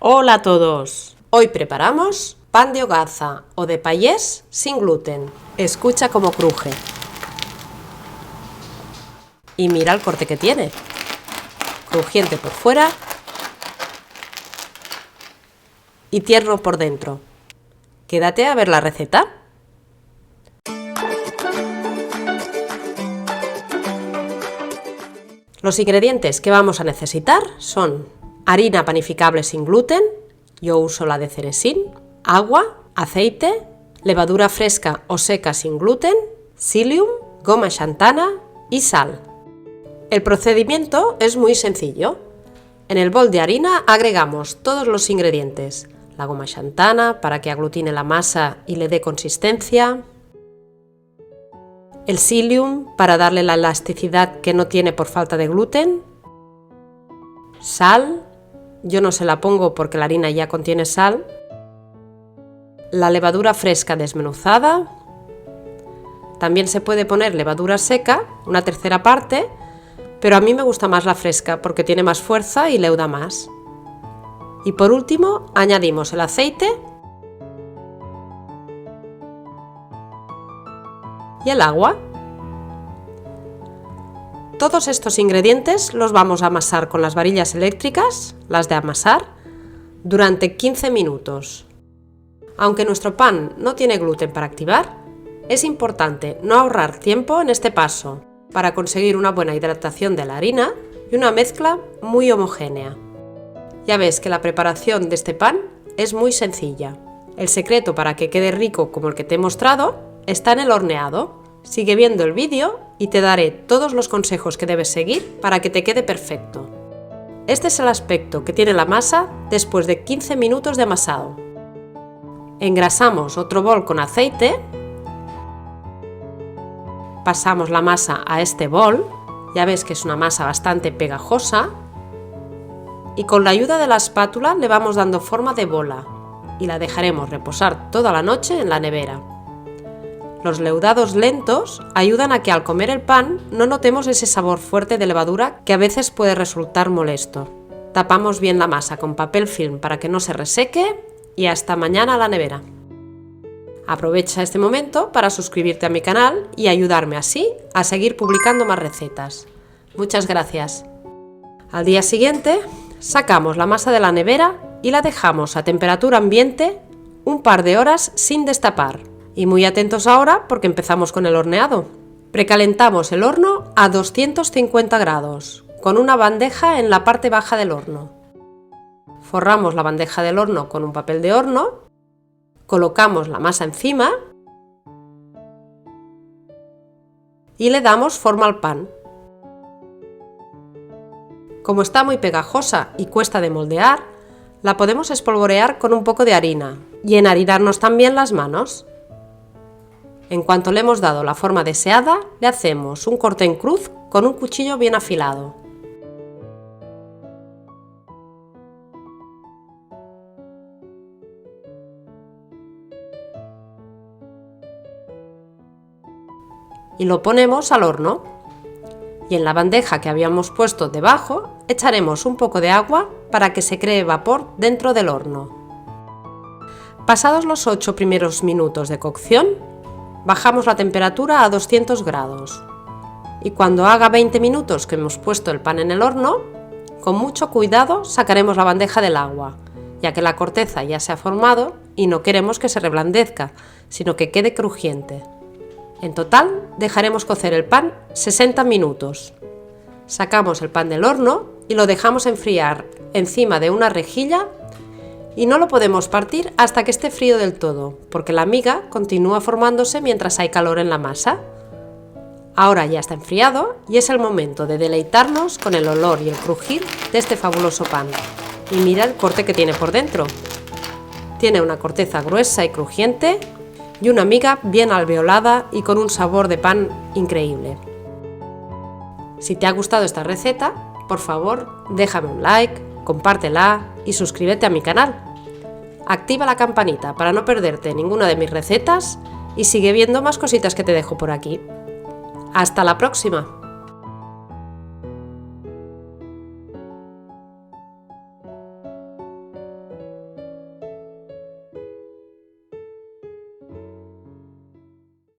Hola a todos, hoy preparamos pan de hogaza o de payés sin gluten. Escucha cómo cruje. Y mira el corte que tiene. Crujiente por fuera y tierno por dentro. Quédate a ver la receta. Los ingredientes que vamos a necesitar son harina panificable sin gluten, yo uso la de Ceresín, agua, aceite, levadura fresca o seca sin gluten, psyllium, goma xantana y sal. El procedimiento es muy sencillo. En el bol de harina agregamos todos los ingredientes, la goma xantana para que aglutine la masa y le dé consistencia, el psyllium para darle la elasticidad que no tiene por falta de gluten, sal, yo no se la pongo porque la harina ya contiene sal, la levadura fresca desmenuzada, también se puede poner levadura seca, una tercera parte, pero a mí me gusta más la fresca porque tiene más fuerza y leuda más. Y por último añadimos el aceite y el agua. Todos estos ingredientes los vamos a amasar con las varillas eléctricas, las de amasar, durante 15 minutos. Aunque nuestro pan no tiene gluten para activar, es importante no ahorrar tiempo en este paso para conseguir una buena hidratación de la harina y una mezcla muy homogénea. Ya ves que la preparación de este pan es muy sencilla. El secreto para que quede rico como el que te he mostrado está en el horneado. Sigue viendo el vídeo y te daré todos los consejos que debes seguir para que te quede perfecto. Este es el aspecto que tiene la masa después de 15 minutos de amasado. Engrasamos otro bol con aceite, pasamos la masa a este bol, ya ves que es una masa bastante pegajosa, y con la ayuda de la espátula le vamos dando forma de bola y la dejaremos reposar toda la noche en la nevera. Los leudados lentos ayudan a que al comer el pan no notemos ese sabor fuerte de levadura que a veces puede resultar molesto. Tapamos bien la masa con papel film para que no se reseque y hasta mañana a la nevera. Aprovecha este momento para suscribirte a mi canal y ayudarme así a seguir publicando más recetas. Muchas gracias. Al día siguiente sacamos la masa de la nevera y la dejamos a temperatura ambiente un par de horas sin destapar. Y muy atentos ahora porque empezamos con el horneado. Precalentamos el horno a 250 grados, con una bandeja en la parte baja del horno. Forramos la bandeja del horno con un papel de horno, colocamos la masa encima y le damos forma al pan. Como está muy pegajosa y cuesta de moldear, la podemos espolvorear con un poco de harina y enharinarnos también las manos. En cuanto le hemos dado la forma deseada, le hacemos un corte en cruz con un cuchillo bien afilado. Y lo ponemos al horno. Y en la bandeja que habíamos puesto debajo, echaremos un poco de agua para que se cree vapor dentro del horno. Pasados los 8 primeros minutos de cocción, bajamos la temperatura a 200 grados y cuando haga 20 minutos que hemos puesto el pan en el horno, con mucho cuidado sacaremos la bandeja del agua, ya que la corteza ya se ha formado y no queremos que se reblandezca, sino que quede crujiente. En total dejaremos cocer el pan 60 minutos. Sacamos el pan del horno y lo dejamos enfriar encima de una rejilla y no lo podemos partir hasta que esté frío del todo, porque la miga continúa formándose mientras hay calor en la masa. Ahora ya está enfriado y es el momento de deleitarnos con el olor y el crujir de este fabuloso pan. Y mira el corte que tiene por dentro. Tiene una corteza gruesa y crujiente y una miga bien alveolada y con un sabor de pan increíble. Si te ha gustado esta receta, por favor, déjame un like, compártela y suscríbete a mi canal. Activa la campanita para no perderte ninguna de mis recetas y sigue viendo más cositas que te dejo por aquí. ¡Hasta la próxima!